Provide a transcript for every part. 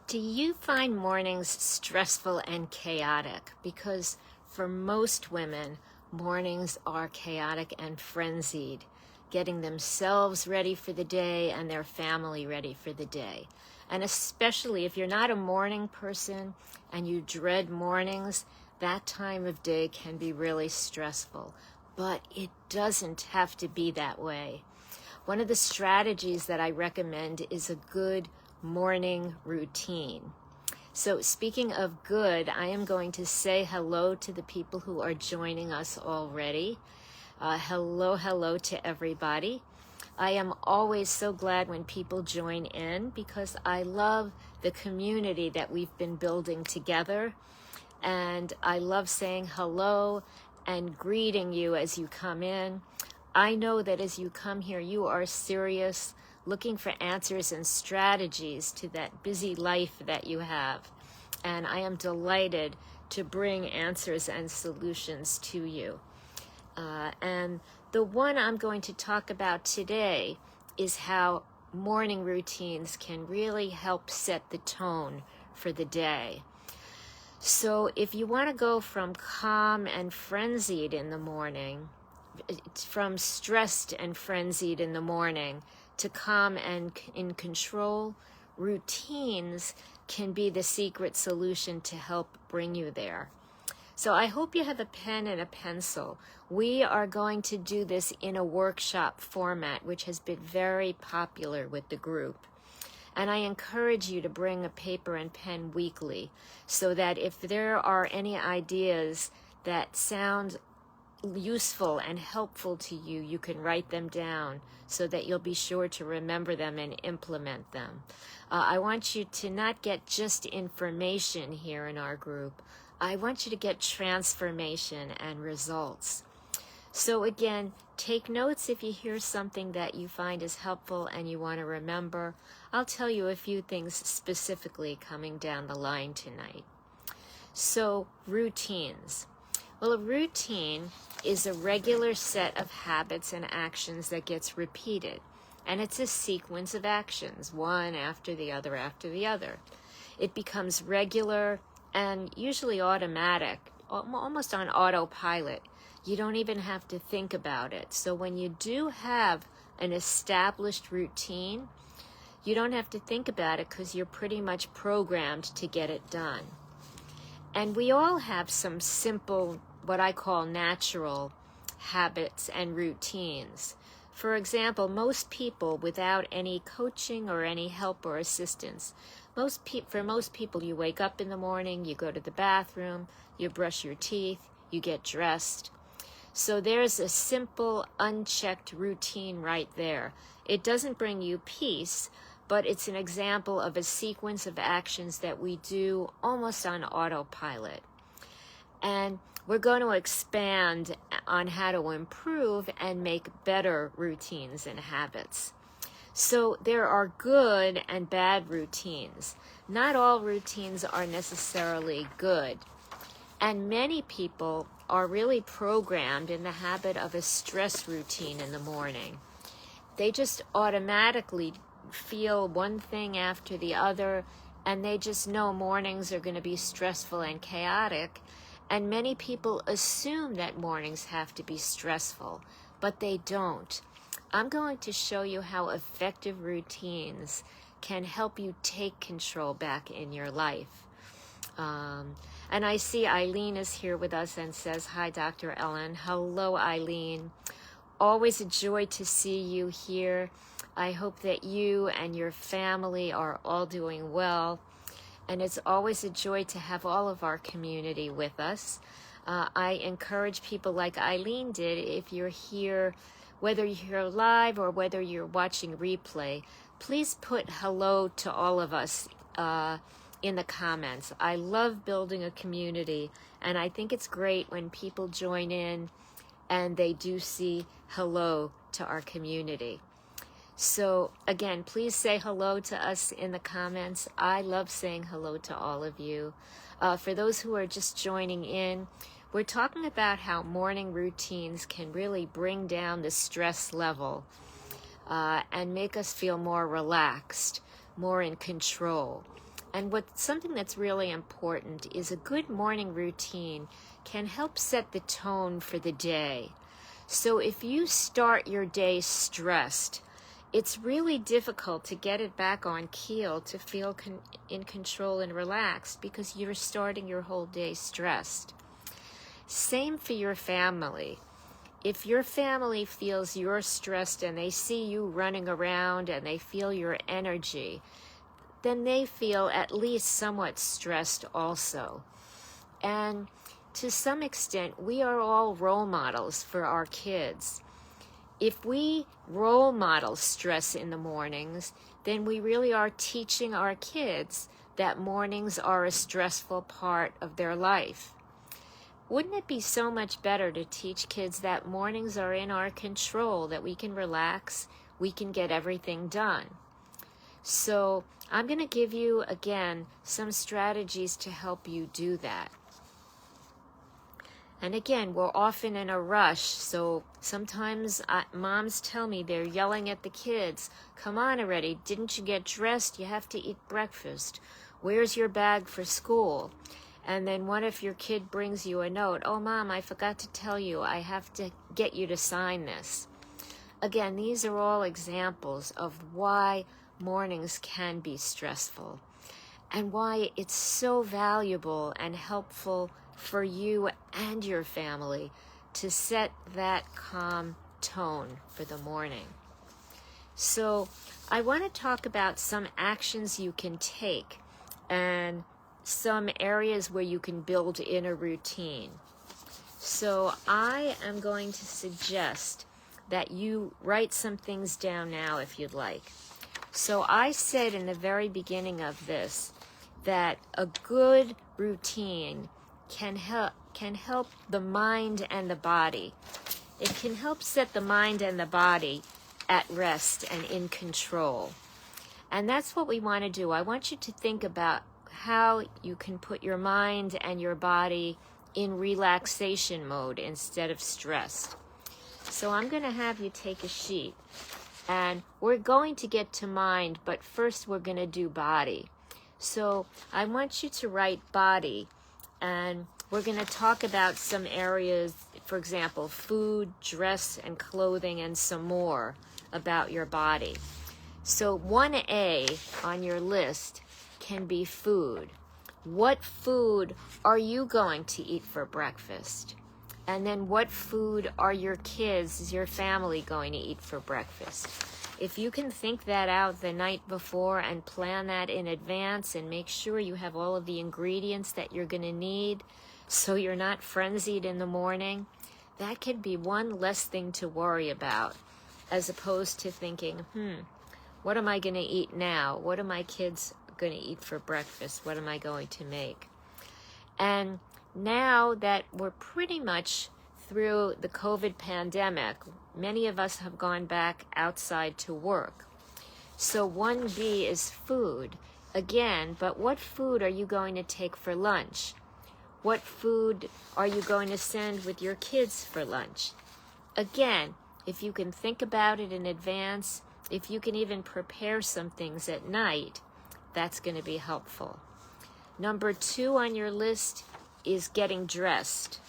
Do you find mornings stressful and chaotic? Because for most women, mornings are chaotic and frenzied, getting themselves ready for the day and their family ready for the day. And especially if you're not a morning person and you dread mornings, that time of day can be really stressful. But it doesn't have to be that way. One of the strategies that I recommend is a good morning routine. So speaking of good, I am going to say hello to the people who are joining us already. Hello to everybody. I am always so glad when people join in because I love the community that we've been building together. And I love saying hello and greeting you as you come in. I know that as you come here, you are serious, looking for answers and strategies to that busy life that you have. And I am delighted to bring answers and solutions to you. And the one I'm going to talk about today is how morning routines can really help set the tone for the day. So if you want to go from calm and frenzied in the morning, from stressed and frenzied in the morning to calm and in control, routines can be the secret solution to help bring you there. So I hope you have a pen and a pencil. We are going to do this in a workshop format, which has been very popular with the group. And I encourage you to bring a paper and pen weekly so that if there are any ideas that sound useful and helpful to you, you can write them down so that you'll be sure to remember them and implement them. I want you to not get just information here in our group. I want you to get transformation and results. So again, take notes if you hear something that you find is helpful and you want to remember. I'll tell you a few things specifically coming down the line tonight. So, routines. Well, a routine is a regular set of habits and actions that gets repeated. And it's a sequence of actions, one after the other after the other. It becomes regular and usually automatic, almost on autopilot. You don't even have to think about it. So when you do have an established routine, you don't have to think about it because you're pretty much programmed to get it done. And we all have some simple, what I call natural habits and routines. For example, most people without any coaching or any help or assistance, for most people, you wake up in the morning, you go to the bathroom, you brush your teeth, you get dressed. So there's a simple, unchecked routine right there. It doesn't bring you peace, but it's an example of a sequence of actions that we do almost on autopilot. And we're going to expand on how to improve and make better routines and habits. So there are good and bad routines. Not all routines are necessarily good. And many people are really programmed in the habit of a stress routine in the morning. They just automatically feel one thing after the other, and they just know mornings are going to be stressful and chaotic. And many people assume that mornings have to be stressful, but they don't. I'm going to show you how effective routines can help you take control back in your life. And I see Eileen is here with us and says, "Hi, Dr. Ellen." Hello, Eileen. Always a joy to see you here. I hope that you and your family are all doing well. And it's always a joy to have all of our community with us. I encourage people like Eileen did, if you're here, whether you're live or whether you're watching replay, please put hello to all of us in the comments. I love building a community, and I think it's great when people join in and they do see hello to our community. So again, please say hello to us in the comments. I love saying hello to all of you. For those who are just joining in, we're talking about how morning routines can really bring down the stress level and make us feel more relaxed, more in control. And something that's really important is a good morning routine can help set the tone for the day. So if you start your day stressed, it's really difficult to get it back on keel to feel in control and relaxed because you're starting your whole day stressed. Same for your family. If your family feels you're stressed and they see you running around and they feel your energy, then they feel at least somewhat stressed also. And to some extent, we are all role models for our kids. If we role model stress in the mornings, then we really are teaching our kids that mornings are a stressful part of their life. Wouldn't it be so much better to teach kids that mornings are in our control, that we can relax, we can get everything done? So I'm going to give you, again, some strategies to help you do that. And again, we're often in a rush, so sometimes moms tell me they're yelling at the kids, "Come on already, didn't you get dressed? You have to eat breakfast. Where's your bag for school?" And then what if your kid brings you a note? "Oh, Mom, I forgot to tell you, I have to get you to sign this." Again, these are all examples of why mornings can be stressful and why it's so valuable and helpful for you and your family to set that calm tone for the morning. So I want to talk about some actions you can take and some areas where you can build in a routine. So I am going to suggest that you write some things down now if you'd like. So I said in the very beginning of this that a good routine can help the mind and the body. It can help set the mind and the body at rest and in control. And that's what we want to do. I want you to think about how you can put your mind and your body in relaxation mode instead of stressed. So I'm going to have you take a sheet, and we're going to get to mind, but first we're going to do body. So I want you to write body, and we're going to talk about some areas, for example, food, dress, and clothing, and some more about your body. So 1A on your list can be food. What food are you going to eat for breakfast? And then what food are your kids, your family going to eat for breakfast? If you can think that out the night before and plan that in advance and make sure you have all of the ingredients that you're going to need so you're not frenzied in the morning, that could be one less thing to worry about, as opposed to thinking, what am I going to eat now? What are my kids going to eat for breakfast? What am I going to make? And now that we're pretty much through the COVID pandemic, many of us have gone back outside to work. So 1B is food. Again, but what food are you going to take for lunch? What food are you going to send with your kids for lunch? Again, if you can think about it in advance, if you can even prepare some things at night, that's going to be helpful. Number 2 on your list is getting dressed.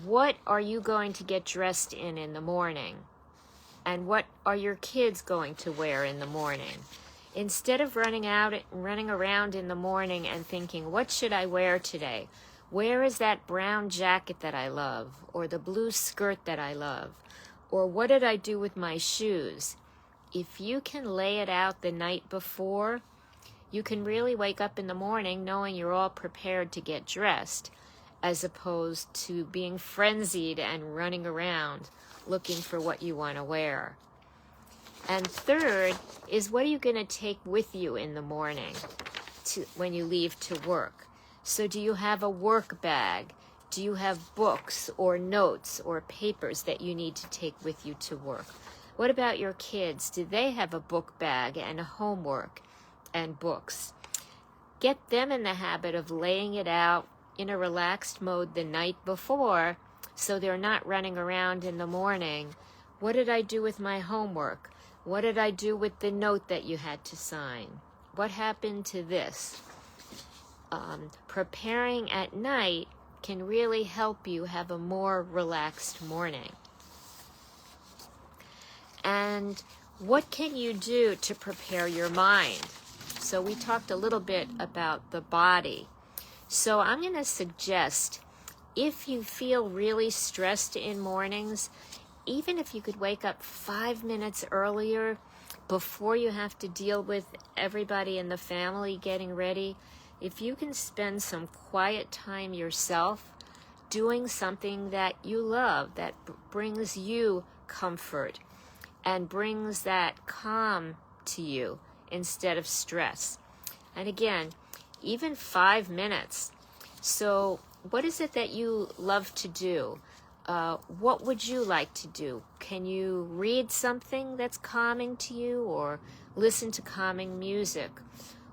What are you going to get dressed in the morning? And what are your kids going to wear in the morning? Instead of running around in the morning and thinking, what should I wear today? Where is that brown jacket that I love? Or the blue skirt that I love? Or what did I do with my shoes? If you can lay it out the night before, you can really wake up in the morning knowing you're all prepared to get dressed, as opposed to being frenzied and running around looking for what you want to wear. And third is, what are you going to take with you in the morning when you leave to work? So do you have a work bag? Do you have books or notes or papers that you need to take with you to work? What about your kids? Do they have a book bag and homework and books? Get them in the habit of laying it out in a relaxed mode the night before, so they're not running around in the morning. What did I do with my homework? What did I do with the note that you had to sign? what happened to this? Preparing at night can really help you have a more relaxed morning. And what can you do to prepare your mind? So we talked a little bit about the body. So I'm going to suggest, if you feel really stressed in mornings, even if you could wake up 5 minutes earlier before you have to deal with everybody in the family getting ready, if you can spend some quiet time yourself doing something that you love, that brings you comfort and brings that calm to you instead of stress. And again, even 5 minutes. So what is it that you love to do? What would you like to do? Can you read something that's calming to you, or listen to calming music,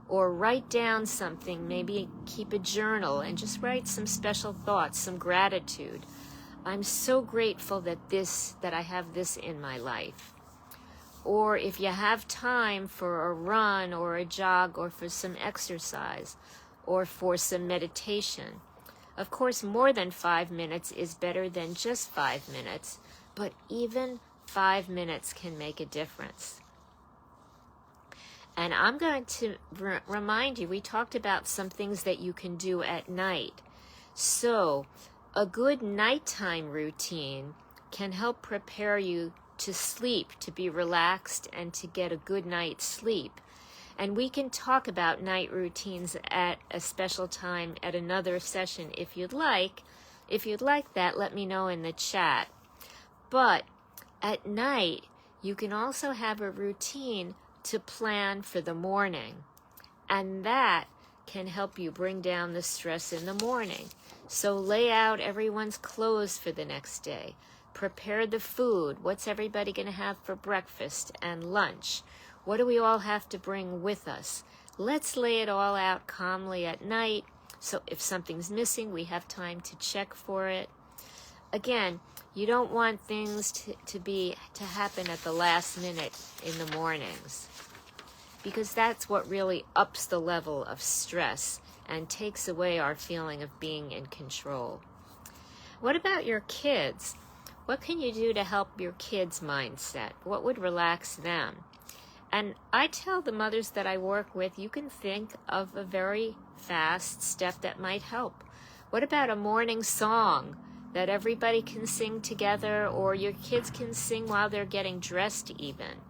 or write down something? Maybe keep a journal and just write some special thoughts, some gratitude. I'm so grateful that I have this in my life. Or if you have time for a run or a jog, or for some exercise, or for some meditation. Of course, more than 5 minutes is better than just 5 minutes, but even 5 minutes can make a difference. And I'm going to remind you, we talked about some things that you can do at night. So a good nighttime routine can help prepare you to sleep, to be relaxed, and to get a good night's sleep. And we can talk about night routines at a special time at another session if you'd like. If you'd like that, let me know in the chat. But at night, you can also have a routine to plan for the morning. And that can help you bring down the stress in the morning. So lay out everyone's clothes for the next day. Prepare the food. What's everybody going to have for breakfast and lunch? What do we all have to bring with us? Let's lay it all out calmly at night, so if something's missing, we have time to check for it. Again, you don't want things to happen at the last minute in the mornings, because that's what really ups the level of stress and takes away our feeling of being in control. What about your kids? What can you do to help your kids' mindset? What would relax them? And I tell the mothers that I work with, you can think of a very fast step that might help. What about a morning song that everybody can sing together, or your kids can sing while they're getting dressed even,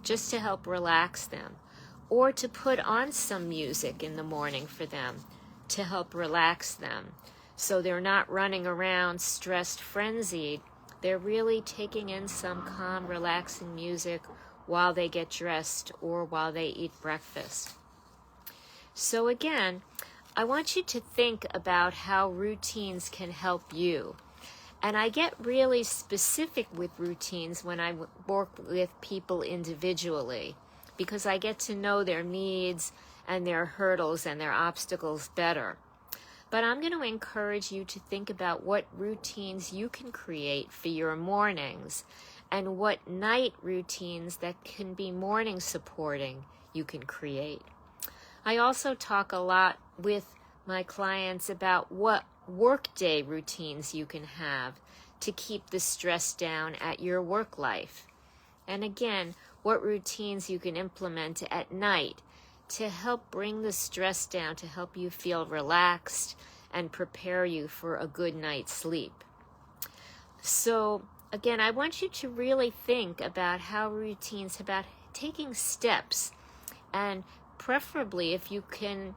just to help relax them? Or to put on some music in the morning for them to help relax them, so they're not running around stressed, frenzied. They're really taking in some calm, relaxing music while they get dressed or while they eat breakfast. So again, I want you to think about how routines can help you. And I get really specific with routines when I work with people individually, because I get to know their needs and their hurdles and their obstacles better. But I'm going to encourage you to think about what routines you can create for your mornings, and what night routines that can be morning supporting you can create. I also talk a lot with my clients about what workday routines you can have to keep the stress down at your work life. And again, what routines you can implement at night to help bring the stress down, to help you feel relaxed and prepare you for a good night's sleep. So again, I want you to really think about how routines, about taking steps, and preferably if you can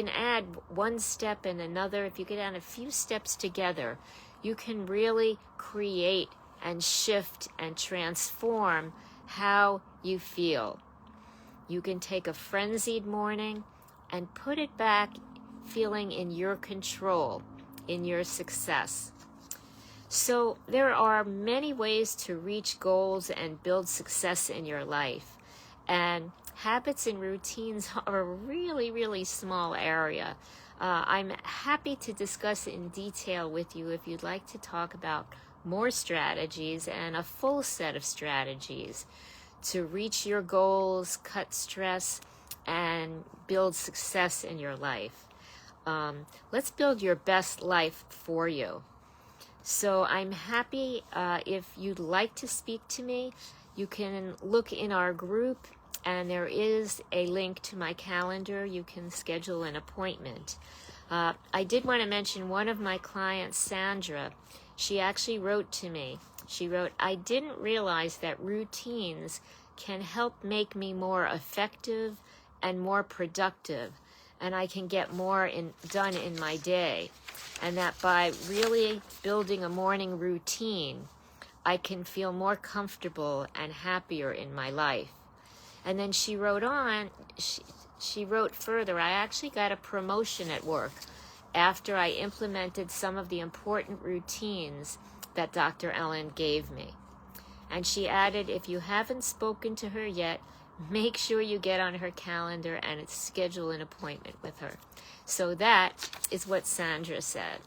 add one step and another, if you can add a few steps together, you can really create and shift and transform how you feel. You can take a frenzied morning and put it back feeling in your control, in your success. So there are many ways to reach goals and build success in your life. And habits and routines are a really, really small area. I'm happy to discuss in detail with you if you'd like to talk about more strategies and a full set of strategies to reach your goals, cut stress, and build success in your life. Let's build your best life for you. So I'm happy if you'd like to speak to me, you can look in our group, and there is a link to my calendar. You can schedule an appointment. I did want to mention one of my clients, Sandra. She actually wrote to me. She wrote, "I didn't realize that routines can help make me more effective and more productive, and I can get more done in my day. And that by really building a morning routine, I can feel more comfortable and happier in my life." And then she wrote on, she wrote further, "I actually got a promotion at work after I implemented some of the important routines that Dr. Ellen gave me." And she added, "If you haven't spoken to her yet, make sure you get on her calendar and schedule an appointment with her." So that is what Sandra said.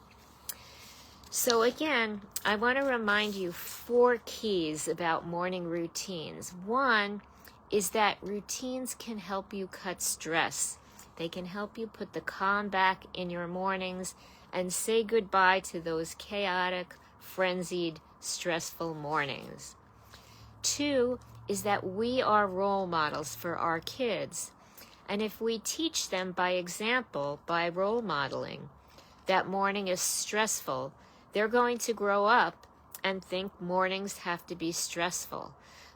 So again, I want to remind you 4 keys about morning routines. One is that routines can help you cut stress. They can help you put the calm back in your mornings and say goodbye to those chaotic, frenzied, stressful mornings. 2 is that we are role models for our kids. And if we teach them by example, by role modeling, that morning is stressful, they're going to grow up and think mornings have to be stressful.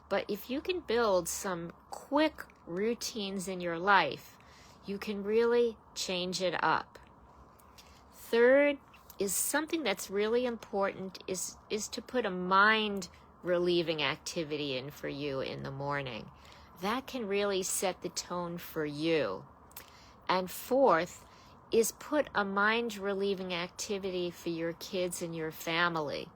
But if you can build some quick routines in your life, you can really change it up. 3rd is something that's really important is to put a mind relieving activity in for you in the morning. That can really set the tone for you. And 4th is put a mind relieving activity for your kids and your family.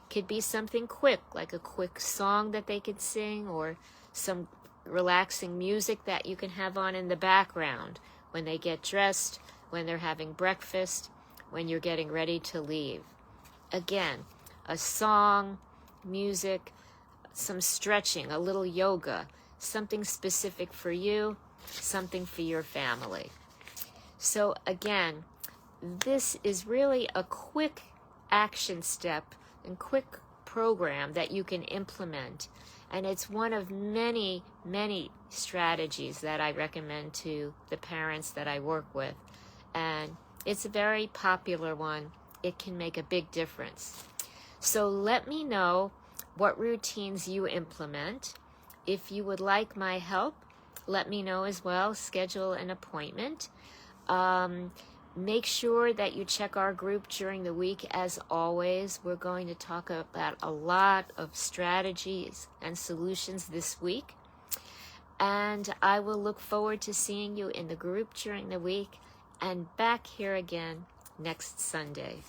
Could be something quick, like a quick song that they could sing, or some relaxing music that you can have on in the background when they get dressed, when they're having breakfast, when you're getting ready to leave. Again, a song, music, some stretching, a little yoga, something specific for you, something for your family. So again, this is really a quick action step and quick program that you can implement. And it's one of many, many strategies that I recommend to the parents that I work with. And it's a very popular one. It can make a big difference. So let me know what routines you implement. If you would like my help, let me know as well. Schedule an appointment. Make sure that you check our group during the week. As always, we're going to talk about a lot of strategies and solutions this week. And I will look forward to seeing you in the group during the week and back here again next Sunday.